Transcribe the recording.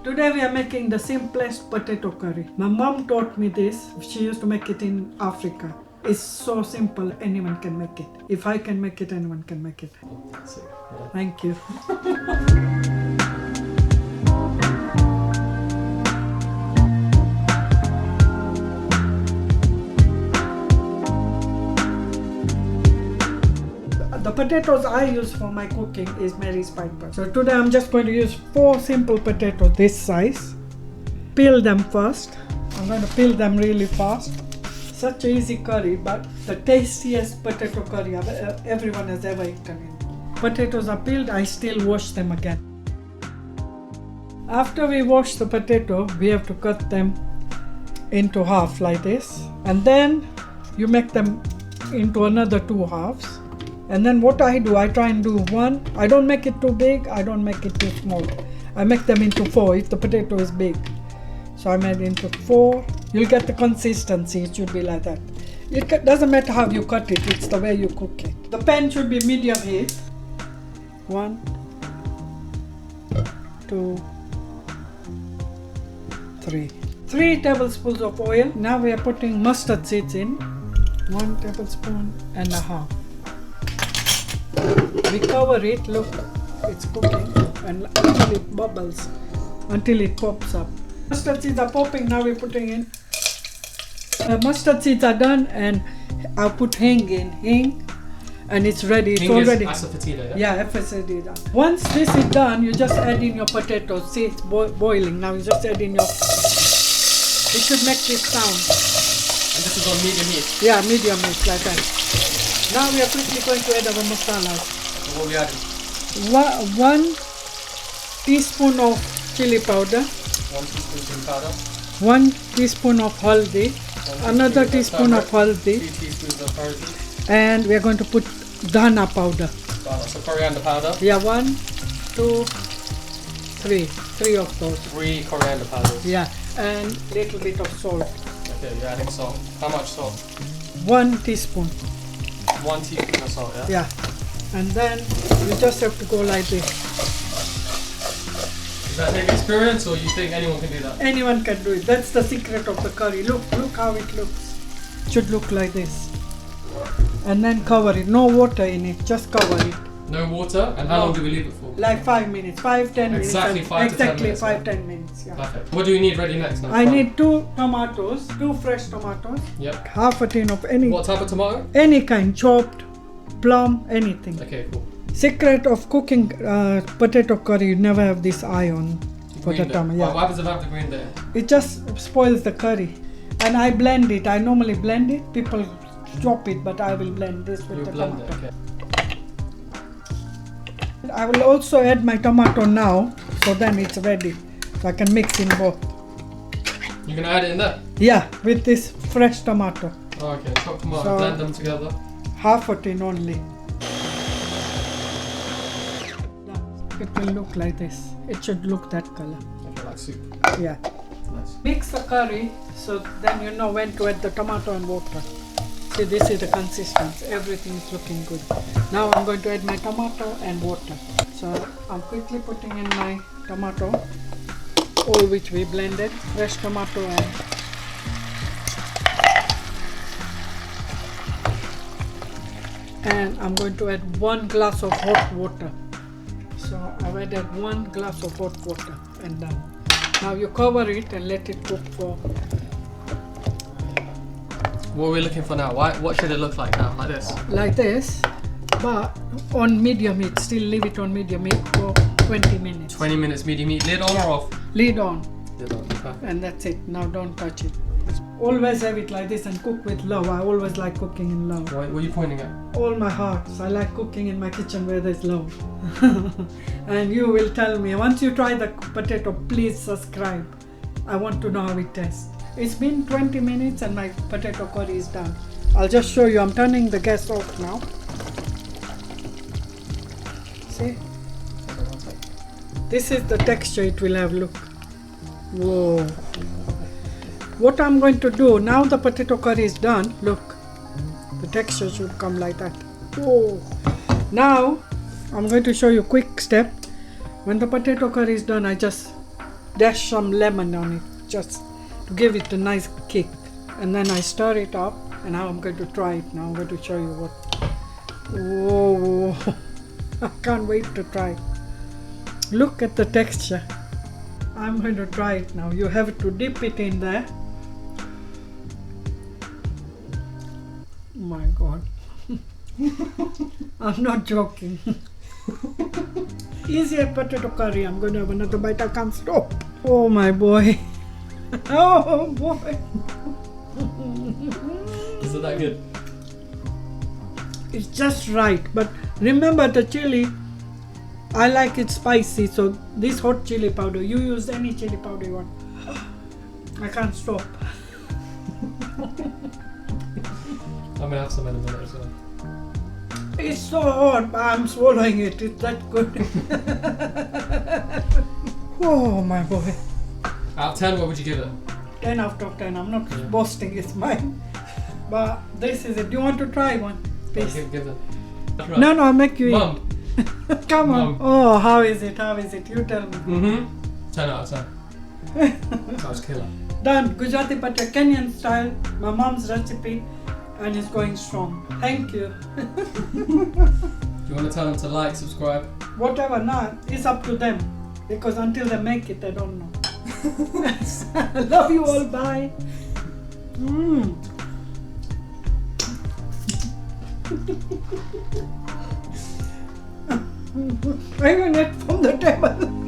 Today we are making the simplest potato curry. My mom taught me this. She used to make it in Africa. It's so simple, anyone can make it. If I can make it, anyone can make it. Thank you. The potatoes I use for my cooking is Mary's Piper. So today I'm just going to use 4 simple potatoes this size. Peel them first. I'm going to peel them really fast. Such an easy curry, but the tastiest potato curry everyone has ever eaten. Potatoes are peeled, I still wash them again. After we wash the potato, we have to cut them into half like this. And then you make them into another 2 halves. And then what I do, I try and do 1. I don't make it too big, I don't make it too small. I make them into 4 if the potato is big. So I made it into 4. You'll get the consistency, it should be like that. It doesn't matter how you cut it, it's the way you cook it. The pan should be medium heat. 1, 2, 3. 3 tablespoons of oil. Now we are putting mustard seeds in. 1 tablespoon and a half. We cover it, look, it's cooking, and until it bubbles, until it pops up. Mustard seeds are popping, now we're putting in. Mustard seeds are done, and I'll put hing in, and it's ready, it's already. Asafoetida, yeah, asafoetida. Once this is done, you just add in your potatoes. See, it's boiling, now you just add in your, it should make this sound. And this is on medium heat? Yeah, medium heat, like that. Now we are quickly going to add our masalas. So what are we adding? 1 teaspoon of chili powder. 1 teaspoon chili powder. 1 teaspoon of haldi. Another teaspoon of haldi. 2 teaspoons of haldi. And we are going to put dhana powder. So coriander powder. Yeah, 1, 2, 3. 3 of those. 3 coriander powders. Yeah, and little bit of salt. Okay, you're adding salt. How much salt? 1 teaspoon. 1 teaspoon of salt, yeah? Yeah. And then you just have to go like this. Does that take experience, or you think anyone can do that? Anyone can do it. That's the secret of the curry. Look how it looks. It should look like this. And then cover it. No water in it. Just cover it. No water? And how long do we leave it for? Like 5 minutes. 5-10 minutes. Exactly 5 to 10 minutes. Exactly 5-10 minutes. Yeah. Perfect. What do we need ready next now? I need 2 tomatoes. 2 fresh tomatoes. Yep. Half a tin of any. What type of tomato? Any kind. Chopped, plum, anything. Okay, cool. Secret of cooking potato curry, you never have this eye on for the tomato. Yeah. What happens if I have the green there? It just spoils the curry. And I blend it. I normally blend it. People chop it, but I will blend this with the tomato. It, okay. I will also add my tomato now, so then it's ready. So I can mix in both. You're going to add it in there? Yeah, with this fresh tomato. Oh, okay, chop tomato, So, blend them together. Half a tin only. It will look like this. It should look that color. Okay, like soup. Yeah. Nice. Mix the curry, so then you know when to add the tomato and water. See, this is the consistency. Everything is looking good. Now I'm going to add my tomato and water. So I'm quickly putting in my tomato, all which we blended, fresh tomato and I'm going to add 1 glass of hot water. So I've added 1 glass of hot water and done. Now you cover it and let it cook for. What are we looking for now? What should it look like now? Like this? Like this, but on medium heat. Still leave it on medium heat for 20 minutes. 20 minutes medium heat. Lid on or off? Lid on. Lid on. Okay. And that's it. Now don't touch it. Always have it like this and cook with love. I always like cooking in love. What are you pointing at? All my heart. So I like cooking in my kitchen where there's love. And you will tell me. Once you try the potato, please subscribe. I want to know how it tastes. It's been 20 minutes and my potato curry is done. I'll just show you. I'm turning the gas off now. See? This is the texture it will have. Look. Whoa. What I'm going to do, now the potato curry is done. Look. The texture should come like that. Whoa. Now, I'm going to show you a quick step. When the potato curry is done, I just dash some lemon on it just to give it a nice kick. And then I stir it up, and now I'm going to try it now. I'm going to show you what. Whoa, I can't wait to try it. Look at the texture. I'm going to try it now. You have to dip it in there. Oh my God. I'm not joking. Easy potato curry. I'm going to have another bite. I can't stop. Oh my boy. Oh boy. Is it that good? It's just right. But remember the chili, I like it spicy. So this hot chili powder, you use any chili powder you want. I can't stop. I'm gonna have some in a minute as well. It's so hot, but I'm swallowing it. It's that good. Oh my boy. Out of 10, what would you give it? 10 out of 10. I'm not boasting, it's mine. But this is it. Do you want to try one? Please. Give it. Right. No, I'll make you Mum. eat. Come on. Mum. Oh, how is it? How is it? You tell me. 10 out of 10. That was killer. Done. Gujarati Potato Kenyan style. My mom's recipe. And it's going strong. Thank you. Do you want to tell them to like, subscribe? Whatever, nah, it's up to them. Because until they make it, I don't know. I love you all. Bye. I even ate from the table.